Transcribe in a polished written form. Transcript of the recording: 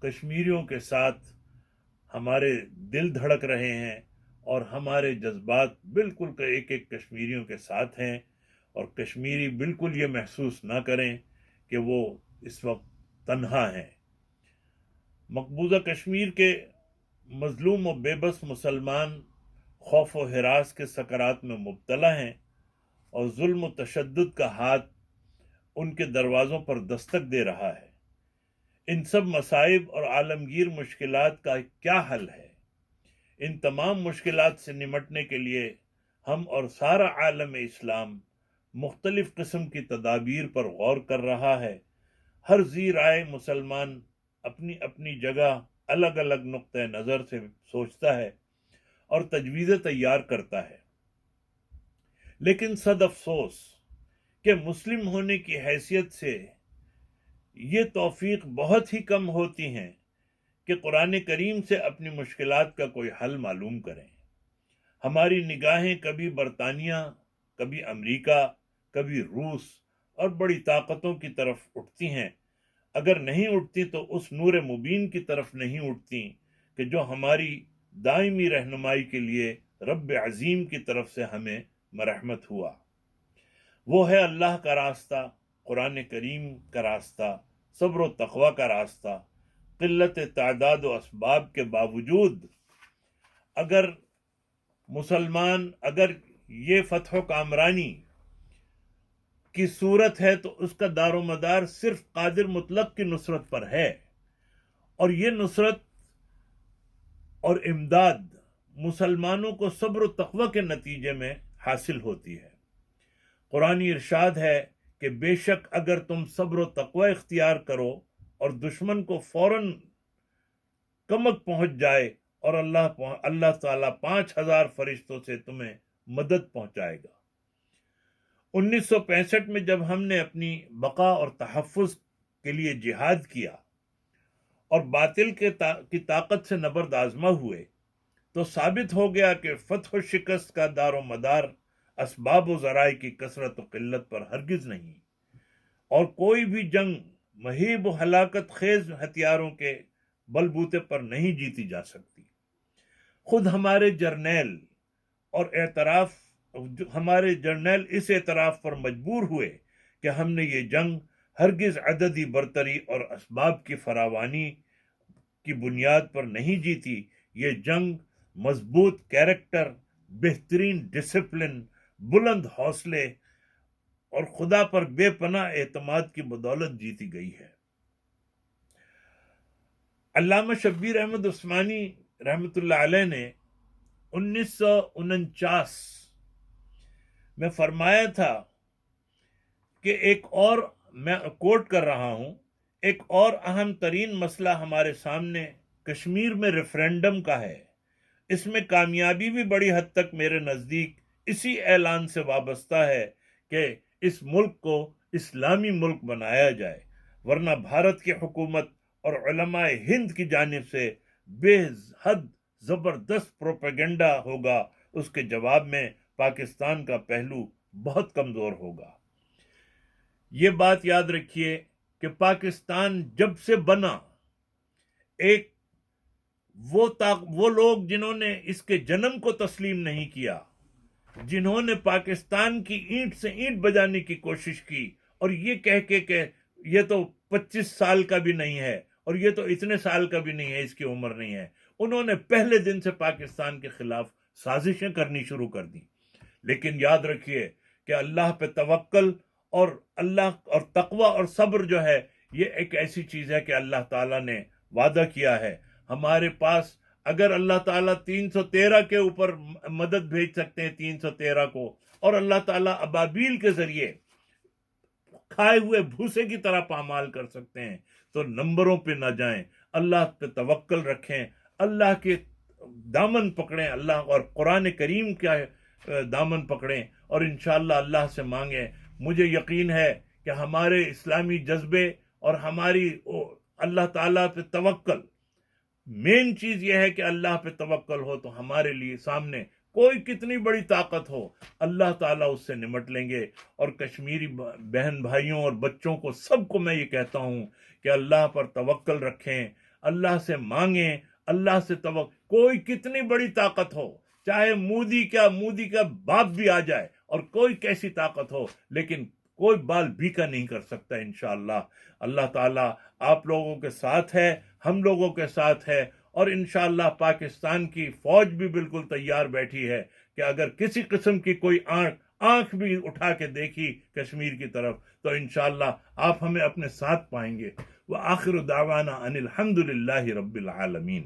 کشمیریوں کے ساتھ ہمارے دل دھڑک رہے ہیں اور ہمارے جذبات بالکل ایک ایک کشمیریوں کے ساتھ ہیں، اور کشمیری بالکل یہ محسوس نہ کریں کہ وہ اس وقت تنہا ہیں۔ مقبوضہ کشمیر کے مظلوم و بے بس مسلمان خوف و ہراس کے سکرات میں مبتلا ہیں، اور ظلم و تشدد کا ہاتھ ان کے دروازوں پر دستک دے رہا ہے۔ ان سب مصائب اور عالمگیر مشکلات کا کیا حل ہے؟ ان تمام مشکلات سے نمٹنے کے لیے ہم اور سارا عالم اسلام مختلف قسم کی تدابیر پر غور کر رہا ہے۔ ہر ذی رائے مسلمان اپنی اپنی جگہ الگ الگ نقطہ نظر سے سوچتا ہے اور تجویزیں تیار کرتا ہے، لیکن صد افسوس کہ مسلم ہونے کی حیثیت سے یہ توفیق بہت ہی کم ہوتی ہیں کہ قرآن کریم سے اپنی مشکلات کا کوئی حل معلوم کریں۔ ہماری نگاہیں کبھی برطانیہ، کبھی امریکہ، کبھی روس اور بڑی طاقتوں کی طرف اٹھتی ہیں، اگر نہیں اٹھتی تو اس نور مبین کی طرف نہیں اٹھتی کہ جو ہماری دائمی رہنمائی کے لیے رب عظیم کی طرف سے ہمیں مرحمت ہوا۔ وہ ہے اللہ کا راستہ، قرآن کریم کا راستہ، صبر و تقوی کا راستہ۔ قلت تعداد و اسباب کے باوجود اگر یہ فتح و کامرانی کی صورت ہے تو اس کا دار و مدار صرف قادر مطلق کی نصرت پر ہے، اور یہ نصرت اور امداد مسلمانوں کو صبر و تقوی کے نتیجے میں حاصل ہوتی ہے۔ قرآنی ارشاد ہے کہ بے شک اگر تم صبر و تقوی اختیار کرو اور دشمن کو فوراً کمک پہنچ جائے، اور اللہ تعالیٰ 5000 فرشتوں سے تمہیں مدد پہنچائے گا۔ 1965 میں جب ہم نے اپنی بقا اور تحفظ کے لیے جہاد کیا اور باطل کی طاقت سے نبرد آزما ہوئے، تو ثابت ہو گیا کہ فتح و شکست کا دار و مدار اسباب و ذرائع کی کثرت و قلت پر ہرگز نہیں، اور کوئی بھی جنگ مہیب و ہلاکت خیز ہتھیاروں کے بلبوتے پر نہیں جیتی جا سکتی۔ خود ہمارے جرنیل اس اعتراف پر مجبور ہوئے کہ ہم نے یہ جنگ ہرگز عددی برتری اور اسباب کی فراوانی کی بنیاد پر نہیں جیتی، یہ جنگ مضبوط کیریکٹر، بہترین ڈسپلن، بلند حوصلے اور خدا پر بے پناہ اعتماد کی بدولت جیتی گئی ہے۔ علامہ شبیر احمد عثمانی رحمۃ اللہ علیہ نے 1949 میں فرمایا تھا کہ میں کوٹ کر رہا ہوں، ایک اور اہم ترین مسئلہ ہمارے سامنے کشمیر میں ریفرینڈم کا ہے۔ اس میں کامیابی بھی بڑی حد تک میرے نزدیک اسی اعلان سے وابستہ ہے کہ اس ملک کو اسلامی ملک بنایا جائے، ورنہ بھارت کی حکومت اور علماء ہند کی جانب سے بے حد زبردست پروپیگنڈا ہوگا، اس کے جواب میں پاکستان کا پہلو بہت کمزور ہوگا۔ یہ بات یاد رکھیے کہ پاکستان جب سے بنا، وہ لوگ جنہوں نے اس کے جنم کو تسلیم نہیں کیا، جنہوں نے پاکستان کی اینٹ سے اینٹ بجانے کی کوشش کی اور یہ کہہ کے کہ یہ تو 25 سال کا بھی نہیں ہے اور یہ تو اتنے سال کا بھی نہیں ہے، اس کی عمر نہیں ہے، انہوں نے پہلے دن سے پاکستان کے خلاف سازشیں کرنی شروع کر دی۔ لیکن یاد رکھیے کہ اللہ پہ توکل اور تقوی اور صبر جو ہے، یہ ایک ایسی چیز ہے کہ اللہ تعالیٰ نے وعدہ کیا ہے ہمارے پاس۔ اگر اللہ تعالیٰ 313 کے اوپر مدد بھیج سکتے ہیں، 313 کو، اور اللہ تعالیٰ ابابیل کے ذریعے کھائے ہوئے بھوسے کی طرح پامال کر سکتے ہیں، تو نمبروں پہ نہ جائیں، اللہ پہ توکل رکھیں، اللہ کے دامن پکڑیں، اللہ اور قرآن کریم کا دامن پکڑیں، اور انشاءاللہ اللہ سے مانگیں۔ مجھے یقین ہے کہ ہمارے اسلامی جذبے اور ہماری اللہ تعالیٰ پہ توکل، مین چیز یہ ہے کہ اللہ پہ توکل ہو تو ہمارے لیے سامنے کوئی کتنی بڑی طاقت ہو، اللہ تعالیٰ اس سے نمٹ لیں گے۔ اور کشمیری بہن بھائیوں اور بچوں کو، سب کو میں یہ کہتا ہوں کہ اللہ پر توکل رکھیں، اللہ سے مانگیں، اللہ سے کوئی کتنی بڑی طاقت ہو، چاہے مودی کا باپ بھی آ جائے اور کوئی کیسی طاقت ہو، لیکن کوئی بال بھیکا نہیں کر سکتا انشاءاللہ۔ اللہ تعالیٰ آپ لوگوں کے ساتھ ہے، ہم لوگوں کے ساتھ ہے، اور انشاءاللہ پاکستان کی فوج بھی بالکل تیار بیٹھی ہے کہ اگر کسی قسم کی کوئی آنکھ بھی اٹھا کے دیکھی کشمیر کی طرف تو انشاءاللہ آپ ہمیں اپنے ساتھ پائیں گے۔ وآخر دعوانا ان الحمد للہ رب العالمین۔